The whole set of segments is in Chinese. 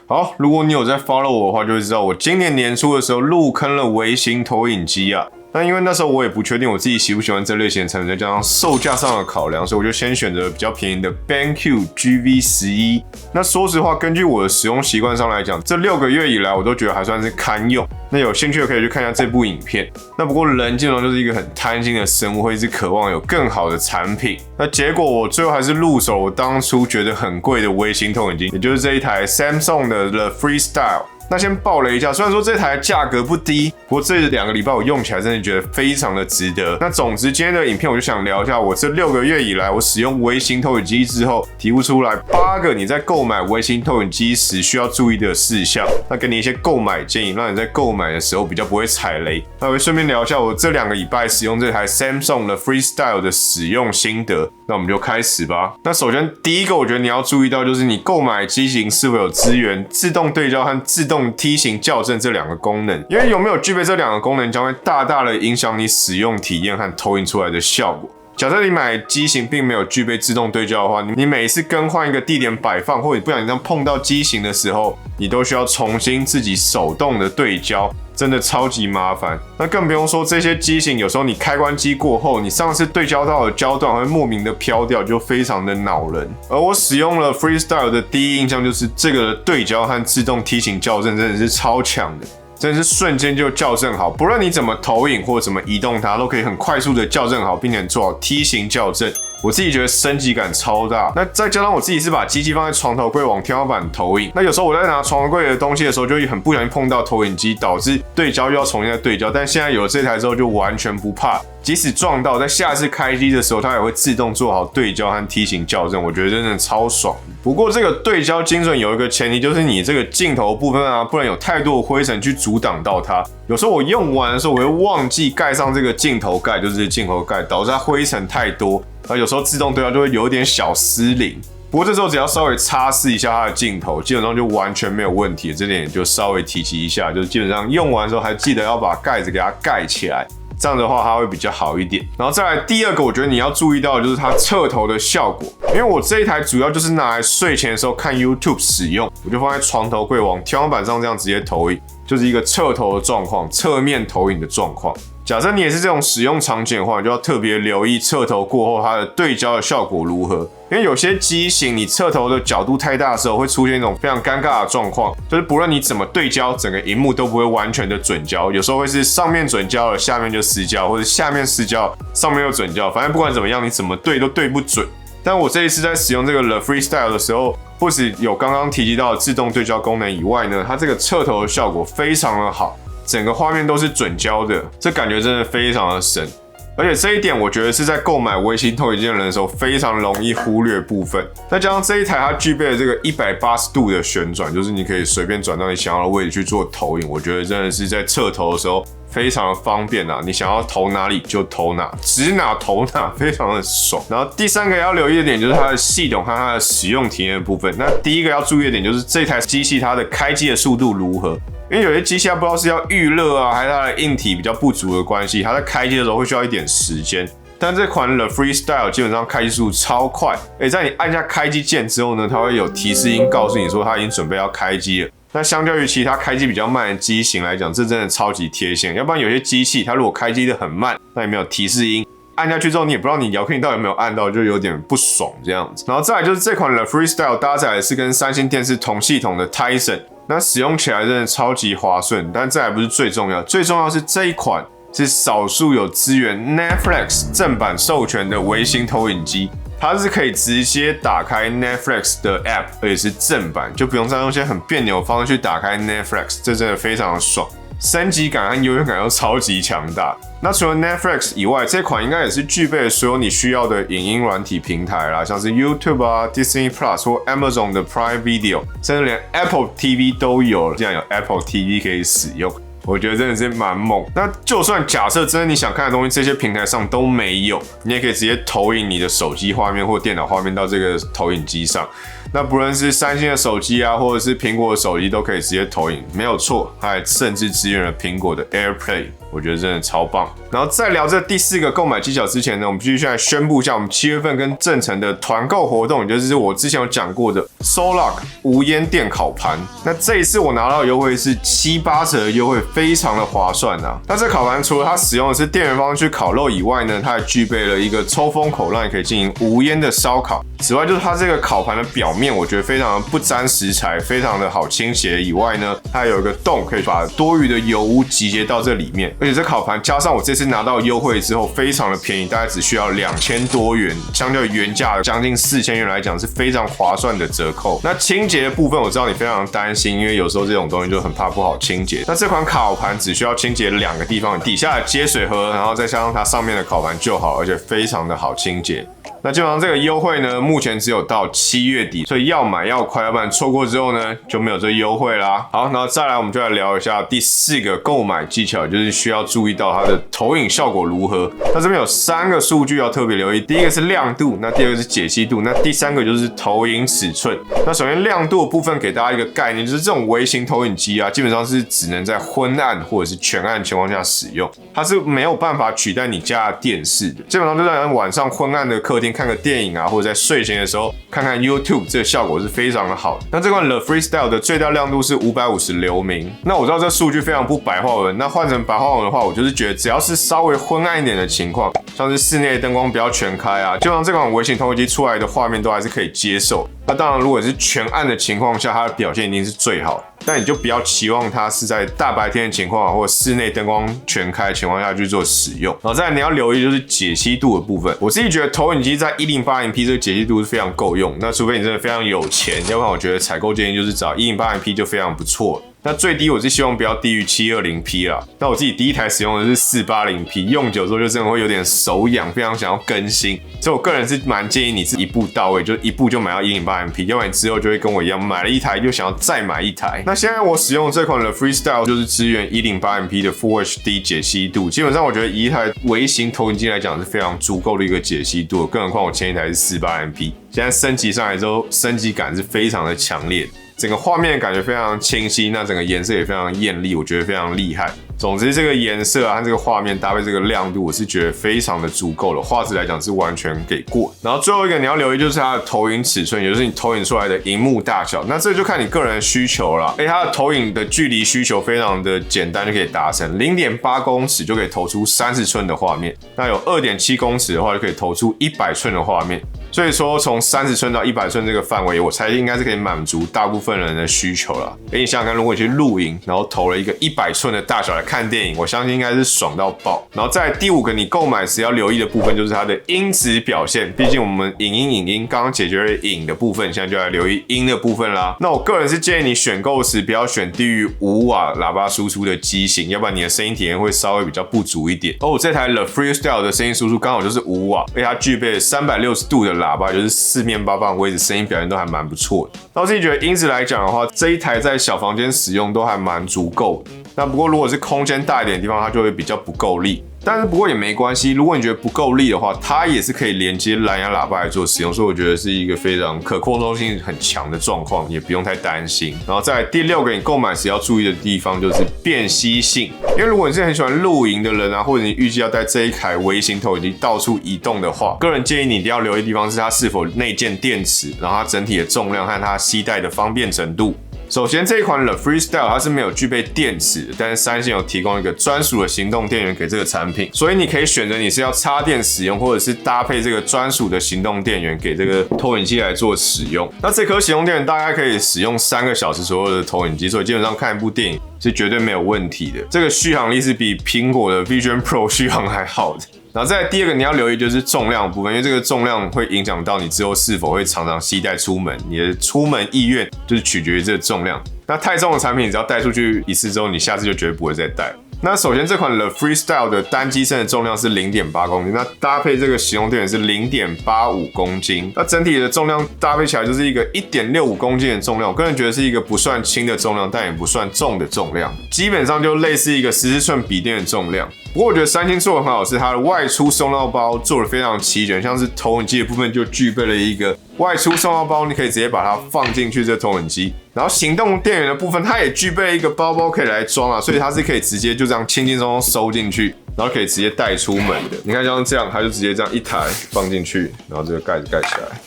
好，如果你有在 follow 我的话，就会知道我今年年初的时候入坑了微型投影机啊。那因为那时候我也不确定我自己喜不喜欢这类型的产品，再加上售价上的考量，所以我就先选择比较便宜的 BenQ GV11。那说实话，根据我的使用习惯上来讲，这6个月以来我都觉得还算是堪用。那有兴趣的可以去看一下这部影片。那不过人基本上就是一个很贪心的生物，会一直渴望有更好的产品。那结果我最后还是入手我当初觉得很贵的微型投影机，也就是这一台 Samsung 的 The Freestyle。那先爆雷一下，虽然说这台价格不低，不过这2个礼拜我用起来真的觉得非常的值得。那总之今天的影片我就想聊一下我这6个月以来我使用微型投影机之后提不出来8个你在购买微型投影机时需要注意的事项，那给你一些购买建议，让你在购买的时候比较不会踩雷。那我会顺便聊一下我这2个礼拜使用这台 Samsung 的 Freestyle 的使用心得。那我们就开始吧。那首先第一个我觉得你要注意到就是你购买机型是否有支援自动对焦和自动梯形校正这2个功能，因为有没有具备这2个功能将会大大的影响你使用体验和投影出来的效果。假设你买机型并没有具备自动对焦的话，你每一次更换一个地点摆放，或者不小心这样碰到机型的时候，你都需要重新自己手动的对焦，真的超级麻烦。那更不用说这些机型，有时候你开关机过后，你上次对焦到的焦段会莫名的飘掉，就非常的恼人。而我使用了 Freestyle 的第一印象就是这个对焦和自动梯形校正真的是超强的。真的是瞬间就校正好，不论你怎么投影或怎么移动它，都可以很快速的校正好，并且做好梯形校正。我自己觉得升级感超大。那再加上我自己是把机器放在床头柜往天花板投影，那有时候我在拿床头柜的东西的时候，就会很不小心碰到投影机，导致对焦又要重新再对焦。但现在有了这台之后，就完全不怕，即使撞到，在下次开机的时候，它也会自动做好对焦和梯形校正。我觉得真的超爽。不过这个对焦精准有一个前提，就是你这个镜头部分啊，不能有太多的灰尘去阻挡到它。有时候我用完的时候，我会忘记盖上这个镜头盖，就是镜头盖，导致它灰尘太多。有时候自动对焦就会有点小失灵，不过这时候只要稍微擦拭一下它的镜头，基本上就完全没有问题。这点就稍微提及一下，就是基本上用完的时候还记得要把盖子给它盖起来，这样的话它会比较好一点。然后再来第2个，我觉得你要注意到的就是它侧投的效果，因为我这一台主要就是拿来睡前的时候看 YouTube 使用，我就放在床头柜往天花板上这样直接投影，就是一个侧投的状况，侧面投影的状况。假设你也是这种使用场景的话，你就要特别留意侧投过后它的对焦的效果如何。因为有些机型你侧投的角度太大的时候，会出现一种非常尴尬的状况，就是不论你怎么对焦，整个萤幕都不会完全的准焦。有时候会是上面准焦了，下面就失焦，或者下面失焦，上面又准焦。反正不管怎么样，你怎么对都对不准。但我这一次在使用这个 The Freestyle 的时候，不只有刚刚提及到的自动对焦功能以外呢，它这个侧投的效果非常的好。整个画面都是准焦的，这感觉真的非常的神。而且这一点我觉得是在购买微型投影机的人的时候非常容易忽略部分。再加上这一台它具备了这个180度的旋转，就是你可以随便转到你想要的位置去做投影，我觉得真的是在侧投的时候非常的方便啊，你想要投哪里就投哪，指哪投哪，非常的爽。然后第3个要留意的点就是它的系统和它的使用体验的部分。那第1个要注意的点就是这台机器它的开机的速度如何。因为有些机器它不知道是要预热啊，还是它的硬体比较不足的关系，它在开机的时候会需要一点时间。但这款 The Freestyle 基本上开机速度超快，在你按下开机键之后呢，它会有提示音告诉你说它已经准备要开机了。那相较于其他开机比较慢的机型来讲，这真的超级贴心。要不然有些机器它如果开机的很慢，那也没有提示音，按下去之后你也不知道你遥控器到底有没有按到，就有点不爽这样子。然后再来就是这款 The Freestyle 搭载的是跟三星电视同系统的 Tizen。那使用起来真的超级滑顺，但这还不是最重要，最重要是这一款是少数有支援 Netflix 正版授权的微型投影机，它是可以直接打开 Netflix 的 App， 而且是正版，就不用再用一些很别扭的方式去打开 Netflix， 这真的非常的爽。升级感和优越感都超级强大。那除了 Netflix 以外，这款应该也是具备了所有你需要的影音软体平台啦，像是 YouTube 啊、Disney Plus 或 Amazon 的 Prime Video， 甚至连 Apple TV 都有了，竟然有 Apple TV 可以使用。我觉得真的是蛮猛。那就算假设真的你想看的东西，这些平台上都没有，你也可以直接投影你的手机画面或电脑画面到这个投影机上。那不论是三星的手机啊，或者是苹果的手机，都可以直接投影，没有错。它还甚至支援了苹果的 AirPlay， 我觉得真的超棒。然后在聊这第4个购买技巧之前呢，我们必须先来宣布一下我们7月份跟正成的团购活动，也就是我之前有讲过的 Solak 无烟电烤盘。那这一次我拿到的优惠是7-8折的优惠，非常的划算啊。那这烤盘除了它使用的是电源方式去烤肉以外呢，它还具备了一个抽风口，让你可以进行无烟的烧烤。此外，就是它这个烤盘的表面，我觉得非常的不沾食材，非常的好清洁。以外呢，它还有一个洞，可以把多余的油污集结到这里面。而且这烤盘加上我这次拿到优惠之后，非常的便宜，大概只需要2000多元，相对原价将近4000元来讲是非常划算的折扣。那清洁的部分，我知道你非常担心，因为有时候这种东西就很怕不好清洁。那这款烤盘只需要清洁2个地方，底下的接水盒，然后再加上它上面的烤盘就好，而且非常的好清洁。那基本上这个优惠呢，目前只有到7月底，所以要买要快，要不然错过之后呢，就没有这优惠啦。好，然后再来我们就来聊一下第4个购买技巧，就是需要注意到它的投影效果如何。那这边有3个数据要特别留意，第一个是亮度，那第二个是解析度，那第3个就是投影尺寸。那首先亮度的部分给大家一个概念，就是这种微型投影机啊，基本上是只能在昏暗或者是全暗情况下使用，它是没有办法取代你家的电视的。基本上就在晚上昏暗的客厅看个电影啊，或者在睡前的时候看看 YouTube， 这个效果是非常的好的。那这款 The Freestyle 的最大亮度是550流明。那我知道这数据非常不白话文，那换成白话文的话，我就是觉得只要是稍微昏暗一点的情况，像是室内灯光不要全开啊，基本上这款微型投影机出来的画面都还是可以接受。那当然，如果是全暗的情况下，它的表现一定是最好的。但你就不要期望它是在大白天的情况或者室内灯光全开的情况下去做使用。然后再来你要留意就是解析度的部分。我自己觉得投影机在 1080p 这个解析度是非常够用。那除非你真的非常有钱，要不然我觉得采购建议就是找 1080p 就非常不错了。那最低我是希望不要低于720p 啦。那我自己第一台使用的是480p，用久之后就真的会有点手痒，非常想要更新。所以我个人是蛮建议你是一步到位，就一步就买到 1080p， 要不然你之后就会跟我一样买了一台又想要再买一台。那现在我使用的这款的 Freestyle 就是支援 1080p 的 Full HD 解析度，基本上我觉得以一台微型投影机来讲是非常足够的一个解析度，更何况我前一台是 480p， 现在升级上来之后，升级感是非常的强烈。整个画面感觉非常清晰，那整个颜色也非常艳丽，我觉得非常厉害。总之，这个颜色啊和这个画面搭配这个亮度，我是觉得非常的足够了。画质来讲是完全给过。然后最后一个你要留意就是它的投影尺寸，也就是你投影出来的萤幕大小。那这就看你个人的需求啦。它的投影的距离需求非常的简单就可以达成，0.8公尺就可以投出30寸的画面。那有2.7公尺的话就可以投出100寸的画面。所以说，从30寸到100寸这个范围，我猜应该是可以满足大部分人的需求了。你想想看，如果你去露营，然后投了一个100寸的大小来看电影，我相信应该是爽到爆。然后再来第5个，你购买时要留意的部分就是它的音质表现。毕竟我们影音刚刚解决了影的部分，现在就来留意音的部分啦。那我个人是建议你选购时不要选低于5瓦喇叭输出的机型，要不然你的声音体验会稍微比较不足一点。我这台 The Freestyle 的声音输出刚好就是5瓦，而且它具备360度的喇叭，就是四面八方的位置，声音表现都还蛮不错的。那我自己觉得音质来讲的话，这一台在小房间使用都还蛮足够的。那不过如果是空间大一点的地方，它就会比较不够力。但是不过也没关系，如果你觉得不够力的话，它也是可以连接蓝牙喇叭来做使用，所以我觉得是一个非常可扩充性很强的状况，也不用太担心。然后再来第6个你购买时要注意的地方就是便携性，因为如果你是很喜欢露营的人啊，或者你预计要带这一台微型投影机到处移动的话，个人建议你一定要留意的地方是它是否内建电池，然后它整体的重量和它携带的方便程度。首先，这一款 The Freestyle 它是没有具备电池的，但是三星有提供一个专属的行动电源给这个产品，所以你可以选择你是要插电使用，或者是搭配这个专属的行动电源给这个投影机来做使用。那这颗行动电源大概可以使用3个小时左右的投影机，所以基本上看一部电影是绝对没有问题的。这个续航力是比苹果的 Vision Pro 续航还好的。然后再来第2个你要留意就是重量的部分，因为这个重量会影响到你之后是否会常常携带出门，你的出门意愿就是取决于这个重量。那太重的产品，只要带出去一次之后，你下次就绝对不会再带。那首先这款 The Freestyle 的单机身的重量是 0.8 公斤，那搭配这个行动电源是 0.85 公斤，那整体的重量搭配起来就是一个 1.65 公斤的重量，我个人觉得是一个不算轻的重量，但也不算重的重量，基本上就类似一个14寸笔电的重量。不过我觉得三星做的很好是它的外出收纳包做的非常齐全，像是投影机的部分就具备了一个外出收纳包，你可以直接把它放进去这投影机。然后行动电源的部分，它也具备一个包包可以来装啊，所以它是可以直接就这样轻轻松松收进去，然后可以直接带出门的。你看像这样，它就直接这样一台放进去，然后这个盖子盖起来。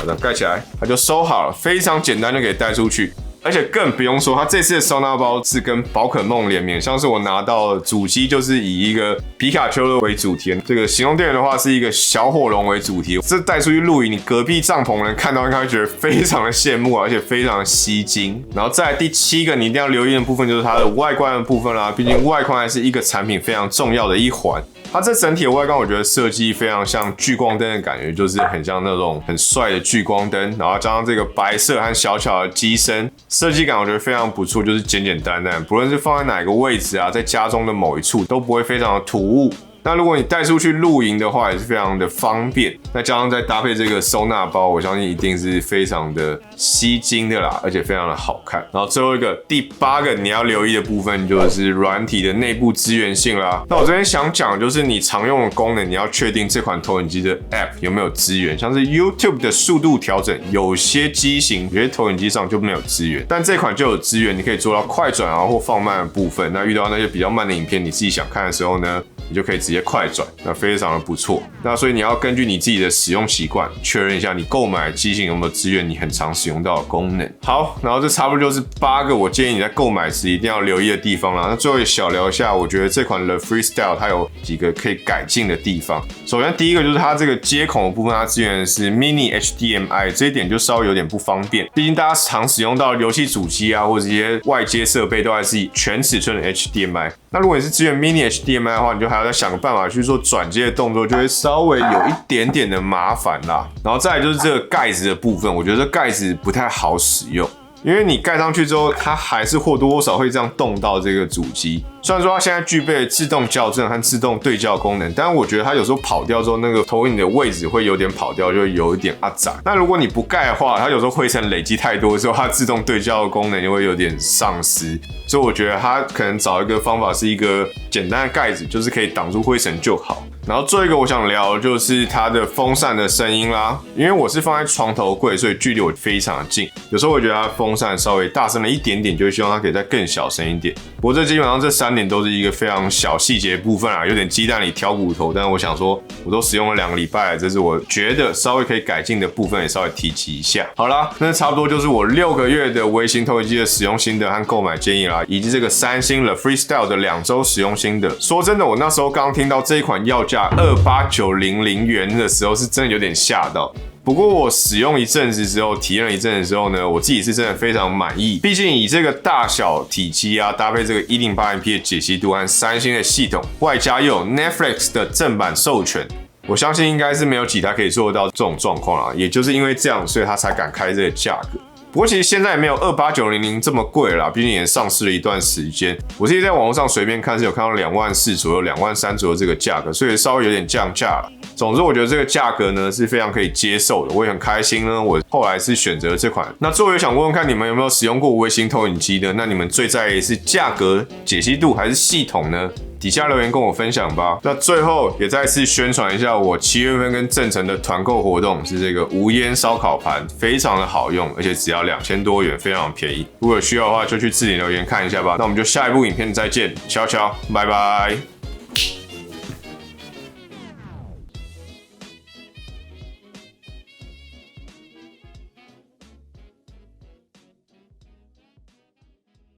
这样盖起来，它就收好了，非常简单就可以带出去。而且更不用说，它这次的收纳包是跟宝可梦联名，像是我拿到的主机就是以一个皮卡丘为主题，这个行动电源的话是一个小火龙为主题。这带出去露营，你隔壁帐篷人看到应该会觉得非常的羡慕，而且非常的吸睛。然后再来第7个你一定要留意的部分就是它的外观的部分啦，毕竟外观还是一个产品非常重要的一环。它这整体的外观，我觉得设计非常像聚光灯的感觉，就是很像那种很帅的聚光灯，然后加上这个白色和小巧的机身，设计感我觉得非常不错，就是简简单单，不论是放在哪个位置啊，在家中的某一处都不会非常的突兀。那如果你带出去露营的话，也是非常的方便。那加上再搭配这个收纳包，我相信一定是非常的吸睛的啦，而且非常的好看。然后最后一个第8个你要留意的部分就是软体的内部资源性啦。那我这边想讲就是你常用的功能，你要确定这款投影机的 App 有没有支援，像是 YouTube 的速度调整，有些机型有些投影机上就没有支援，但这款就有支援，你可以做到快转啊或放慢的部分。那遇到那些比较慢的影片，你自己想看的时候呢，你就可以直接快转，那非常的不错。那所以你要根据你自己的使用习惯，确认一下你购买的机型有没有支援你很常使用到的功能。好，然后这差不多就是8个我建议你在购买时一定要留意的地方啦。那最后也小聊一下，我觉得这款 The Freestyle 它有几个可以改进的地方。首先第一个就是它这个接孔的部分，它支援的是 Mini HDMI， 这一点就稍微有点不方便。毕竟大家常使用到的游戏主机啊，或者一些外接设备都还是以全尺寸的 HDMI。那如果你是支援 Mini HDMI 的话，你就还要再想个办法去做转接的动作，就会稍微有一点点的麻烦啦。然后再来就是这个盖子的部分，我觉得盖子不太好使用。因为你盖上去之后，它还是或多或少会这样动到这个主机。虽然说它现在具备自动校正和自动对焦功能，但我觉得它有时候跑掉之后，那个投影的位置会有点跑掉，就会有一点阿杂。那如果你不盖的话，它有时候灰尘累积太多的时候，它自动对焦的功能就会有点丧失。所以我觉得它可能找一个方法是一个简单的盖子，就是可以挡住灰尘就好。然后最后一个我想聊的就是它的风扇的声音啦，因为我是放在床头柜，所以距离我非常的近。有时候我觉得它风扇稍微大声了一点点，就会希望它可以再更小声一点。不过这基本上这3点都是一个非常小细节的部分啊，有点鸡蛋里挑骨头。但是我想说，我都使用了2个礼拜，这是我觉得稍微可以改进的部分，也稍微提及一下。好啦，那差不多就是我6个月的微型投影机的使用心得和购买建议啦，以及这个三星的 Freestyle 的2周使用心得。说真的，我那时候刚听到这一款要价28900元的时候，是真的有点吓到。不过我使用一阵子之后，体验了一阵子之后呢，我自己是真的非常满意。毕竟以这个大小体积啊，搭配这个 108MP 的解析度和三星的系统，外加又有 Netflix 的正版授权，我相信应该是没有几台可以做得到这种状况啦。也就是因为这样，所以他才敢开这个价格。不过其实现在也没有28900这么贵啦，毕竟也上市了一段时间。我自己在网络上随便看是有看到24000左右、23000左右这个价格，所以稍微有点降价了。总之，我觉得这个价格呢是非常可以接受的，我也很开心呢。我后来是选择这款。那最后也想问问看你们有没有使用过微型投影机的？那你们最在意是价格、解析度还是系统呢？底下留言跟我分享吧。那最后也再次宣传一下，我7月份跟正成的团购活动是这个无烟烧烤盘，非常的好用，而且只要2000多元，非常便宜。如果有需要的话，就去置顶留言看一下吧。那我们就下一部影片再见，悄悄，拜拜。